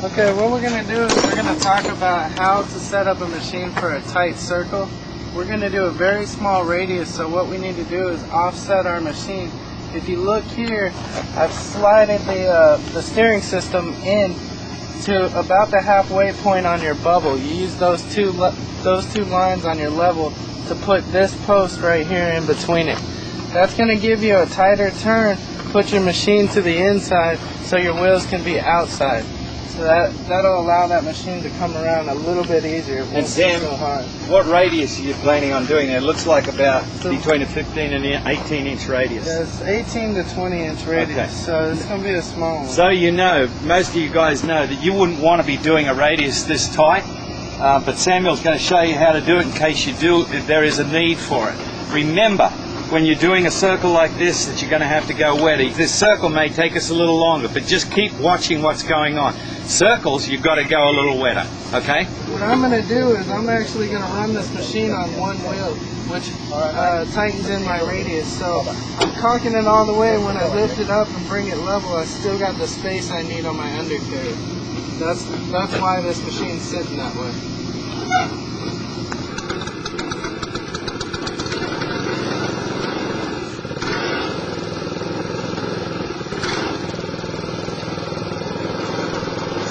Okay, what we're going to do is we're going to talk about how to set up a machine for a tight circle. We're going to do a very small radius, so what we need to do is offset our machine. If you look here, I've slided the steering system in to about the halfway point on your bubble. You use those two lines on your level to put this post right here in between it. That's going to give you a tighter turn, put your machine to the inside so your wheels can be outside. So that'll allow that machine to come around a little bit easier. And Sam, what radius are you planning on doing there? It looks like about between a 15 and 18 inch radius. Yeah, it's 18 to 20 inch radius, okay. So it's going to be a small one. So you know, most of you guys know that you wouldn't want to be doing a radius this tight, but Samuel's going to show you how to do it in case you do, if there is a need for it. Remember, when you're doing a circle like this, that you're going to have to go wetter. This circle may take us a little longer, but just keep watching what's going on. Circles, you've got to go a little wetter, okay? What I'm going to do is I'm actually going to run this machine on one wheel, which tightens in my radius. So I'm cocking it all the way. When I lift it up and bring it level, I still got the space I need on my undercarriage. That's why this machine's sitting that way.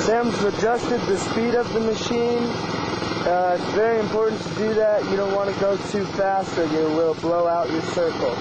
Sam's adjusted the speed of the machine. It's very important to do that. You don't want to go too fast or you will blow out your circle.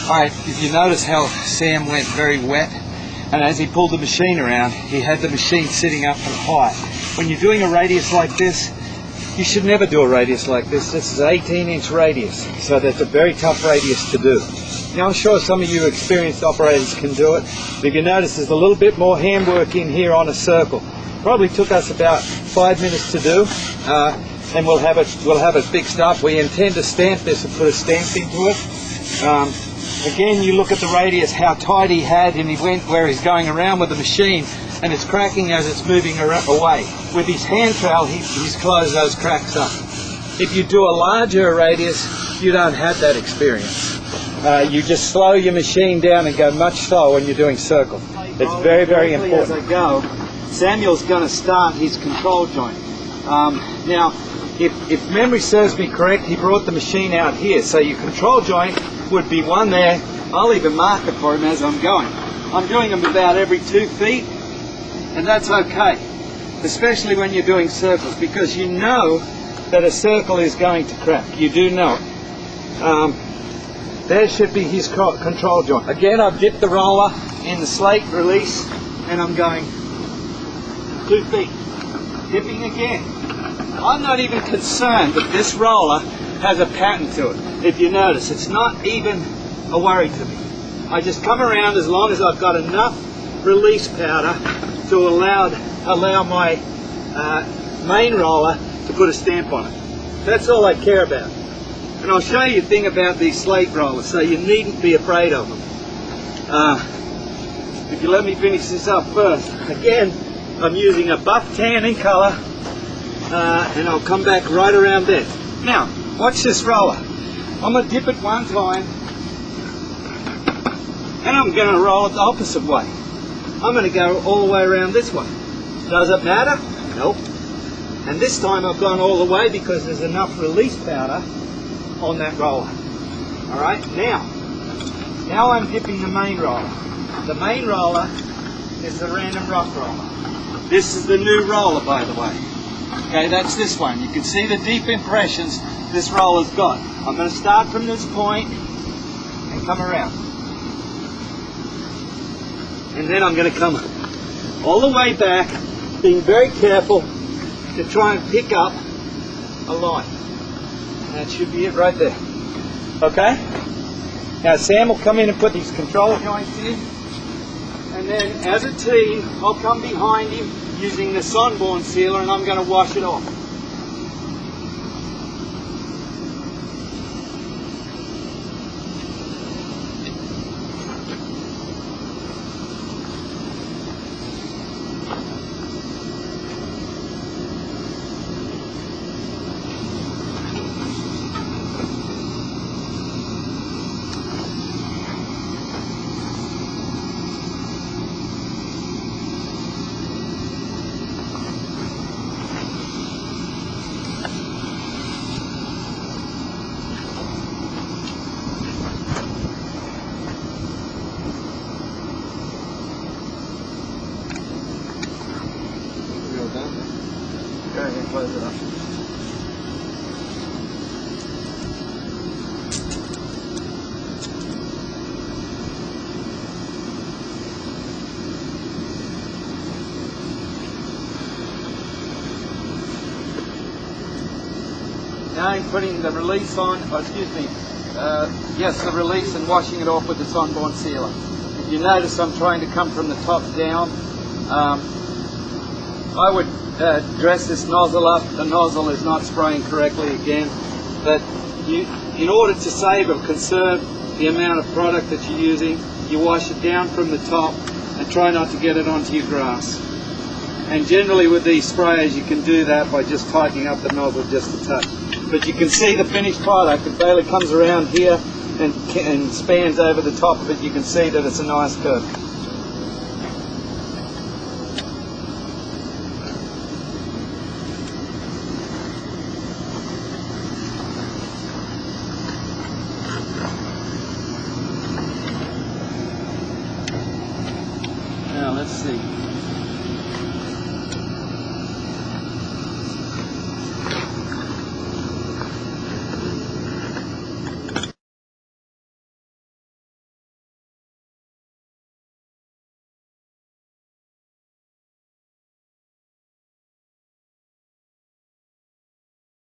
Alright, if you notice how Sam went very wet, and as he pulled the machine around, he had the machine sitting up and high. When you're doing a radius like this, you should never do a radius like this. This is an 18-inch radius, so that's a very tough radius to do. Now I'm sure some of you experienced operators can do it, but if you notice there's a little bit more handwork in here on a circle. Probably took us about 5 minutes to do, and we'll have it fixed up. We intend to stamp this and put a stamp into it. Again, you look at the radius, how tight he had, and he went where he's going around with the machine, and it's cracking as it's moving away. With his hand trowel, he's closed those cracks up. If you do a larger radius, you don't have that experience. You just slow your machine down and go much slower when you're doing circles. It's very, very important. As I go, Samuel's going to start his control joint. Now, if memory serves me correct, he brought the machine out here. So your control joint would be one there. I'll even mark it for him as I'm going. I'm doing them about every 2 feet, and that's okay, especially when you're doing circles, because you know that a circle is going to crack. You do know it. There should be his control joint. Again, I've dipped the roller in the slate release, and I'm going 2 feet. Dipping again. I'm not even concerned that this roller has a pattern to it. If you notice, it's not even a worry to me. I just come around as long as I've got enough release powder to allow my main roller to put a stamp on it. That's all I care about. And I'll show you a thing about these slate rollers, so you needn't be afraid of them. If you let me finish this up first. Again, I'm using a buff tan in colour, and I'll come back right around there. Now, watch this roller. I'm going to dip it one time, and I'm going to roll it the opposite way. I'm going to go all the way around this way. Does it matter? Nope. And this time I've gone all the way because there's enough release powder on that roller. Alright, now I'm dipping the main roller. The main roller is the random rock roller. This is the new roller, by the way. Okay, that's this one. You can see the deep impressions this roller's got. I'm going to start from this point and come around. And then I'm going to come all the way back, being very careful to try and pick up a line. That should be it right there. Okay? Now Sam will come in and put these control joints in, and then as a team I'll come behind him using the Sonborn sealer, and I'm going to wash it off. Go ahead and close it up. Now I'm putting the release on, the release, and washing it off with the Sonborn sealer. If you notice, I'm trying to come from the top down. I would dress this nozzle up. The nozzle is not spraying correctly again, but in order to save or conserve the amount of product that you're using, you wash it down from the top and try not to get it onto your grass. And generally with these sprayers you can do that by just tightening up the nozzle just a touch. But you can see the finished product. It barely comes around here and spans over the top of it. You can see that it's a nice curve. Now let's see.